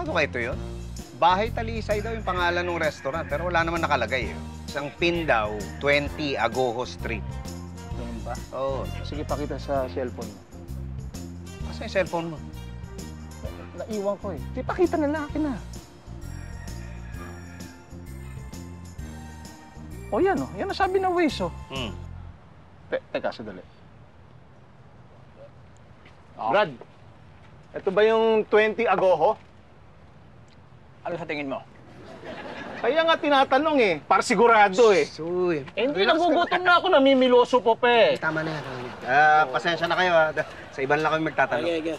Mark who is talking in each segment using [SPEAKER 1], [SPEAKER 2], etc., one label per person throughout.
[SPEAKER 1] Sigurado kayo ito yun? Bahay Talisay daw yung pangalan ng restaurant, pero wala naman nakalagay eh. Isang pin daw, 20 Agoho Street.
[SPEAKER 2] Ganun ba?
[SPEAKER 1] Oo.
[SPEAKER 2] Sige, pakita sa cellphone mo.
[SPEAKER 1] Asa yung cellphone mo?
[SPEAKER 2] Naiwan ko eh. Di, pakita na lang akin na. O yan o. Yan ang sabi ng Waze o. Teka, sandali. Brad, ito ba yung 20 Agoho?
[SPEAKER 3] Ano sa tingin mo?
[SPEAKER 2] Kaya nga tinatanong eh. Para sigurado eh.
[SPEAKER 1] Uy.
[SPEAKER 2] Hindi, nagugutom na ako. Namimiloso po pa eh.
[SPEAKER 1] Tama na yan. Pasensya na kayo. Sa iban lang kami magtatanong.
[SPEAKER 3] Okay.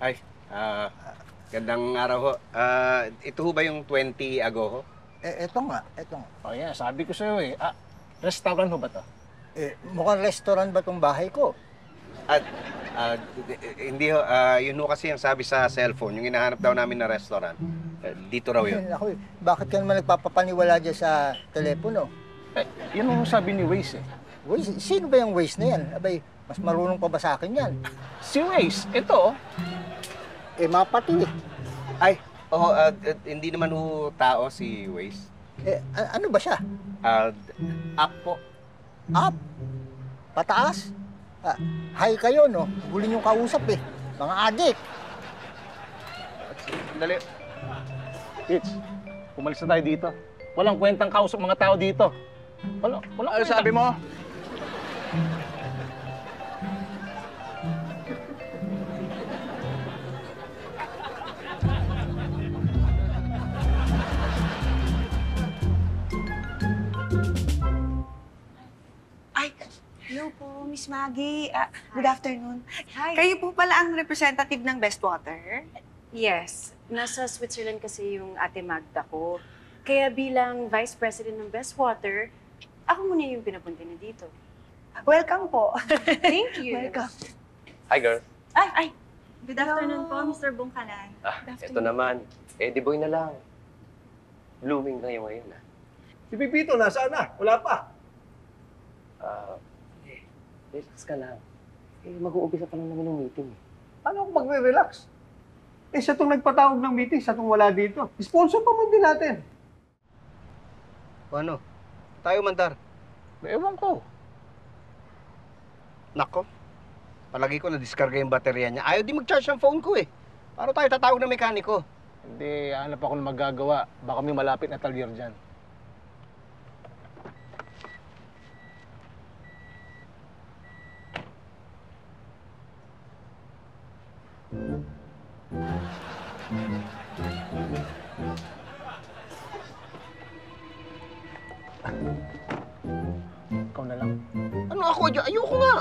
[SPEAKER 1] Ay, gandang araw ho. Ito ho ba yung 20 Agoho?
[SPEAKER 4] Eto nga.
[SPEAKER 2] O yan, sabi ko sa'yo eh. Restaurant ho ba to?
[SPEAKER 4] Mukhang restaurant ba tong bahay ko?
[SPEAKER 1] At hindi ho, yun ho kasi ang sabi sa cellphone, yung hinahanap daw namin na restaurant. Dito raw yun.
[SPEAKER 4] Ako, bakit ka naman nagpapapaniwala dyan sa telepono?
[SPEAKER 2] Yun ang sabi ni Waze eh.
[SPEAKER 4] Waze, sino ba yung Waze na yan? Abay, mas marunong pa ba sa akin yan?
[SPEAKER 2] Si Waze, ito.
[SPEAKER 4] Mapati.
[SPEAKER 1] Ay, hindi naman ho tao si Waze.
[SPEAKER 4] Ano ba siya?
[SPEAKER 1] App po.
[SPEAKER 4] Up? Pataas? Hi kayo, no? Huli niyong kausap eh. Mga adik.
[SPEAKER 1] Dali.
[SPEAKER 2] Pitch, umalis na tayo dito. Walang kwentang kausap mga tao dito. Walang
[SPEAKER 3] Ano
[SPEAKER 2] kwenta.
[SPEAKER 3] sabi mo?
[SPEAKER 5] Hello po, Miss Maggie. Good afternoon.
[SPEAKER 6] Hi.
[SPEAKER 5] Kayo po pala ang representative ng Best Water?
[SPEAKER 6] Yes. Nasa Switzerland kasi yung ate Magda ko. Kaya bilang Vice President ng Best Water, ako muna yung pinapunta niya dito.
[SPEAKER 5] Welcome po.
[SPEAKER 6] Thank you.
[SPEAKER 5] Welcome.
[SPEAKER 7] Hi, girl.
[SPEAKER 5] Ay.
[SPEAKER 6] Good afternoon po, Mr. Bungkalan.
[SPEAKER 7] Ito naman. Eddie Boy na lang. Blooming kayo ngayon,
[SPEAKER 2] Si Pipito, nasaan na? Wala pa.
[SPEAKER 7] Relax ka lang. Mag-uumpisa pa lang naman yung meeting.
[SPEAKER 2] Paano ako magre-relax? Siya itong nagpatawag ng meeting, siya itong wala dito. Sponsor pa man din natin.
[SPEAKER 1] O ano? Tayo mandar.
[SPEAKER 2] Ewan ko.
[SPEAKER 1] Nako. Palagi ko na-discarga yung baterya niya. Ayaw di mag-charge ang phone ko eh. Paano tayo tatawag ng mekaniko?
[SPEAKER 2] Hindi, hanap ako ng magagawa. Baka may malapit na talyer dyan. Ikaw na lang.
[SPEAKER 1] Ano ako dyan? Ayoko nga.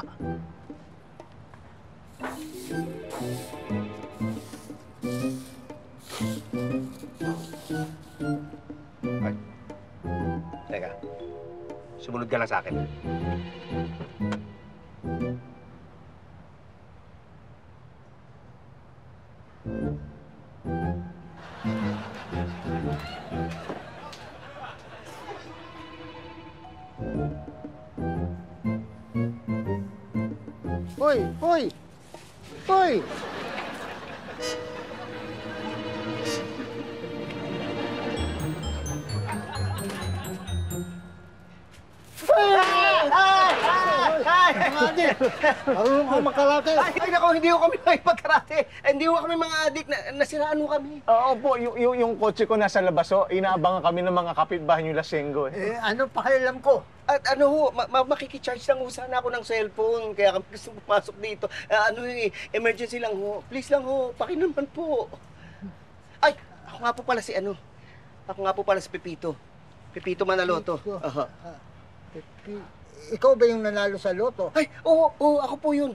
[SPEAKER 1] Ay. Teka. Sumunod ka lang sa akin.
[SPEAKER 4] Hoy! Hoy! Marunong ako magkalate.
[SPEAKER 1] Ay, nako, hindi ko kami nakipagkarate. Hindi ko kami mga adik. Nasiraan mo kami.
[SPEAKER 2] Oo po, yung kotse ko nasa labas, inaabangan kami ng mga kapitbahay yung Lasenggo.
[SPEAKER 4] Ano pakialam ko?
[SPEAKER 1] At ano ho, makikicharge lang ho sana ako ng cellphone. Kaya kami gusto pumasok dito. Emergency lang ho. Please lang ho, pakinaman po. Ay, ako nga po pala si ano. Ako nga po pala si Pepito. Pepito Manaloto. Aha.
[SPEAKER 4] Ikaw ba yung nanalo sa loto?
[SPEAKER 1] Ay, oo, ako po yun.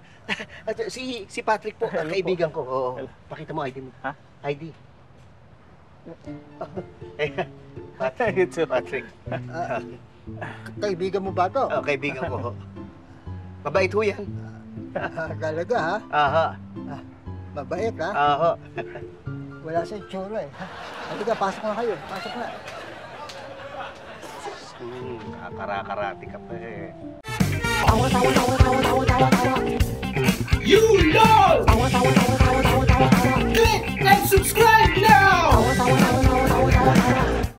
[SPEAKER 1] At si Patrick po, kaibigan ko. Oo. Pakita mo ID mo.
[SPEAKER 2] Ha?
[SPEAKER 1] ID. Patrick. Patrick.
[SPEAKER 4] Kaibigan mo ba to?
[SPEAKER 1] Kaibigan ko. Mabait ho yan.
[SPEAKER 4] Galaga ha?
[SPEAKER 1] Aha.
[SPEAKER 4] Mabait ha?
[SPEAKER 1] Aha.
[SPEAKER 4] Wala sa itsura eh. Halika, pasok na kayo. Pasok na.
[SPEAKER 1] Kakakarati ka pa eh.
[SPEAKER 8] Tawa, tawa, tawa, tawa, tawa, tawa, tawa.